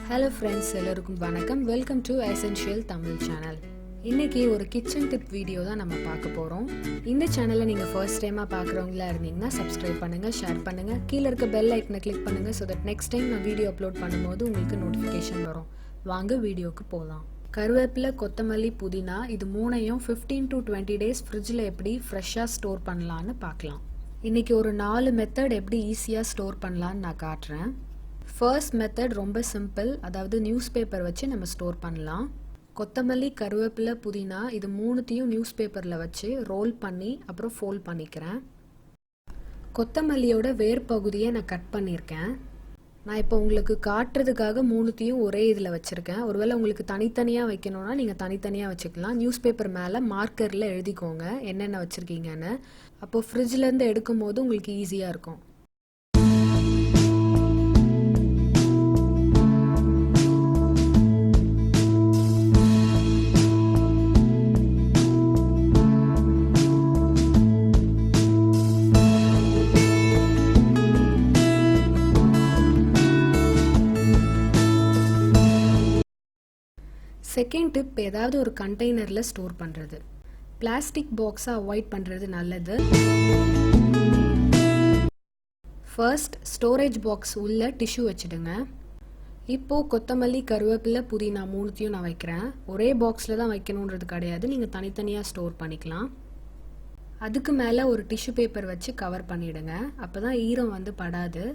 Hello friends, எல்லோருக்கும் வணக்கம். Welcome to essential Tamil channel. இன்றைக்கி ஒரு கிச்சன் டிப் வீடியோ தான் நம்ம பார்க்க போகிறோம். இந்த சேனலை நீங்கள் ஃபர்ஸ்ட் டைமாக பார்க்குறவங்களா இருந்தீங்கன்னா சப்ஸ்கிரைப் பண்ணுங்கள், ஷேர் பண்ணுங்கள், கீழே இருக்க பெல் ஐக்கனை கிளிக் பண்ணுங்கள். ஸோ தட் நெக்ஸ்ட் டைம் நான் வீடியோ அப்லோட் பண்ணும்போது உங்களுக்கு நோட்டிஃபிகேஷன் வரும். வாங்க வீடியோவுக்கு போகலாம். கருவேப்பிலை, கொத்தமல்லி, புதினா இது மூணையும் 15 to 20 days ஃப்ரிட்ஜில் எப்படி ஃப்ரெஷ்ஷாக ஸ்டோர் பண்ணலான்னு பார்க்கலாம். இன்றைக்கி ஒரு 4 மெத்தட் எப்படி ஈஸியாக ஸ்டோர் பண்ணலான்னு நான் காட்டுறேன். ஃபர்ஸ்ட் மெத்தட் ரொம்ப சிம்பிள், அதாவது நியூஸ் பேப்பர் வச்சு நம்ம ஸ்டோர் பண்ணலாம். கொத்தமல்லி, கருவேப்பிலை, புதினா இது மூணுத்தையும் நியூஸ் பேப்பரில் வச்சு ரோல் பண்ணி அப்புறம் ஃபோல்ட் பண்ணிக்கிறேன். கொத்தமல்லியோட வேர் பகுதியை நான் கட் பண்ணியிருக்கேன். நான் இப்போ உங்களுக்கு காட்டுறதுக்காக மூணுத்தையும் ஒரே இதில் வச்சுருக்கேன். ஒருவேளை உங்களுக்கு தனித்தனியாக வைக்கணும்னா நீங்கள் தனித்தனியாக வச்சுக்கலாம். நியூஸ் பேப்பர் மேலே மார்க்கரில் எழுதிக்கோங்க என்னென்ன வச்சுருக்கீங்கன்னு. அப்போது ஃப்ரிட்ஜிலேருந்து எடுக்கும் போது உங்களுக்கு ஈஸியாக இருக்கும். செகண்ட் டிப், ஏதாவது ஒரு கண்டெய்னரில் ஸ்டோர் பண்ணுறது. பிளாஸ்டிக் பாக்ஸை அவாய்ட் பண்ணுறது நல்லது. ஃபர்ஸ்ட் ஸ்டோரேஜ் பாக்ஸ் உள்ள டிஷ்யூ வச்சுடுங்க. இப்போது கொத்தமல்லி, கருவேப்பிலை, புதினா மூணுத்தையும் நான் வைக்கிறேன். ஒரே பாக்ஸில் தான் வைக்கணுன்றது கிடையாது, நீங்கள் தனித்தனியாக ஸ்டோர் பண்ணிக்கலாம். அதுக்கு மேலே ஒரு டிஷ்யூ பேப்பர் வச்சு கவர் பண்ணிவிடுங்க. அப்போ தான் ஈரம் படாது,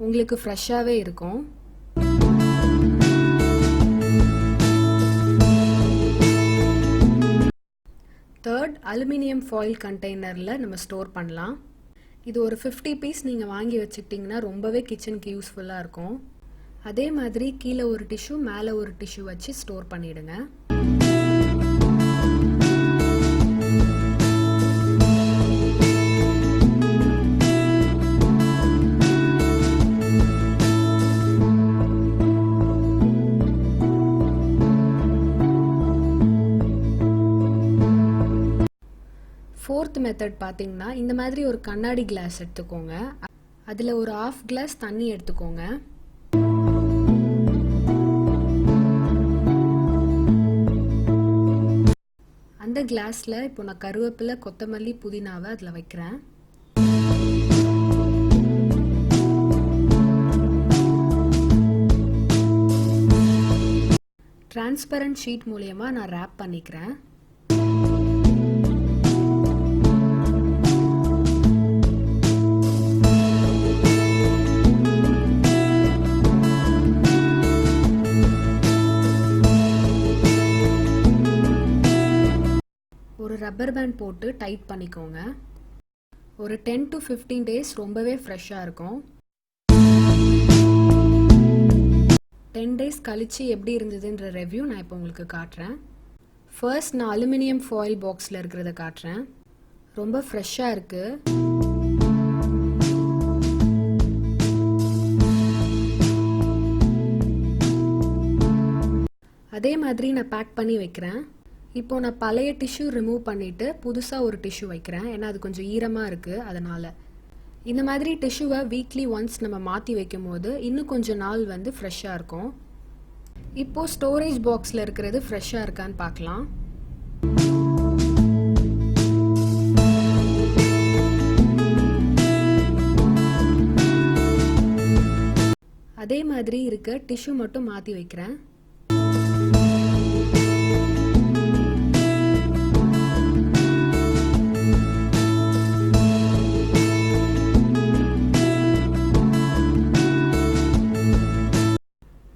உங்களுக்கு ஃப்ரெஷ்ஷாகவே இருக்கும். தேர்ட், அலுமினியம் ஃபாயில் கண்டெய்னரில் நம்ம ஸ்டோர் பண்ணலாம். இது ஒரு 50 பீஸ் நீங்கள் வாங்கி வச்சுக்கிட்டிங்கன்னா ரொம்பவே கிச்சனுக்கு யூஸ்ஃபுல்லாக இருக்கும். அதே மாதிரி கீழே ஒரு டிஷ்யூ, மேலே ஒரு டிஷ்யூ வச்சு ஸ்டோர் பண்ணிவிடுங்க. ஃபோர்த் மெத்தட் பார்த்தீங்கன்னா, இந்த மாதிரி ஒரு கண்ணாடி கிளாஸ் எடுத்துக்கோங்க. அதில் ஒரு 1/2 கிளாஸ் தண்ணி எடுத்துக்கோங்க. அந்த கிளாஸில் இப்போ நான் கருவேப்பிலை, கொத்தமல்லி, புதினாவை அதில் வைக்கிறேன். டிரான்ஸ்பரண்ட் ஷீட் மூலமா நான் ரேப் பண்ணிக்கிறேன். ஒரு ரப்பர் பேண்ட் போட்டு டைட் பண்ணிக்கோங்க. ஒரு 10 to 15 days ரொம்பவே ஃப்ரெஷ்ஷாக இருக்கும். 10 days கழிச்சு எப்படி இருந்ததுன்ற ரிவ்யூ நான் இப்போ உங்களுக்கு காட்டுறேன். ஃபர்ஸ்ட் நான் அலுமினியம் ஃபாயில் பாக்ஸில் இருக்கிறத காட்டுறேன். ரொம்ப ஃப்ரெஷ்ஷாக இருக்குது. அதே மாதிரி நான் பேக் பண்ணி வைக்கிறேன். இப்போ நான் பழைய டிஷ்யூ ரிமூவ் பண்ணிவிட்டு புதுசாக ஒரு டிஷ்யூ வைக்கிறேன். ஏன்னா அது கொஞ்சம் ஈரமாக இருக்குது, அதனால். இந்த மாதிரி டிஷ்யூவை வீக்லி ஒன்ஸ் நம்ம மாற்றி வைக்கும் போது இன்னும் கொஞ்சம் நாள் ஃப்ரெஷ்ஷாக இருக்கும். இப்போது ஸ்டோரேஜ் பாக்ஸில் இருக்கிறது ஃப்ரெஷ்ஷாக இருக்கான்னு பார்க்கலாம். அதே மாதிரி இருக்க டிஷ்யூ மட்டும் மாற்றி வைக்கிறேன்.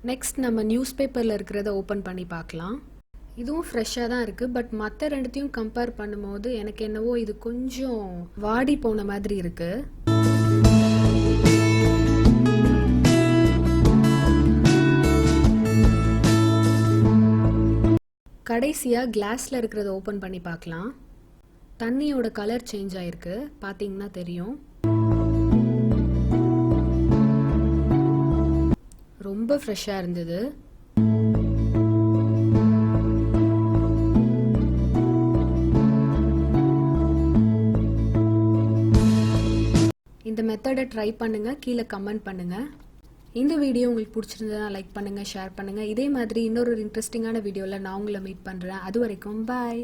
நெக்ஸ்ட் நம்ம நியூஸ் பேப்பரில் இருக்கிறத ஓப்பன் பண்ணி பார்க்கலாம். இதுவும் ஃப்ரெஷ்ஷாக தான் இருக்குது. பட் மற்ற ரெண்டுத்தையும் கம்பேர் பண்ணும்போது எனக்கு என்னவோ இது கொஞ்சம் வாடி போன மாதிரி இருக்குது. கடைசியாக கிளாஸில் இருக்கிறத ஓப்பன் பண்ணி பார்க்கலாம். தண்ணியோட கலர் சேஞ்ச் ஆகிருக்கு, பார்த்தீங்கன்னா தெரியும். ரொம்ப ஃப்ரெஷ்ஷாக இருந்தது. இந்த மெத்தடை ட்ரை பண்ணுங்கள், கீழே கமெண்ட் பண்ணுங்கள். இந்த வீடியோ உங்களுக்கு பிடிச்சிருந்ததுன்னா லைக் பண்ணுங்கள், ஷேர் பண்ணுங்கள். இதே மாதிரி இன்னொரு இன்ட்ரெஸ்டிங்கான வீடியோவில் நான் உங்களை மீட் பண்ணுறேன். அது வரைக்கும் பாய்.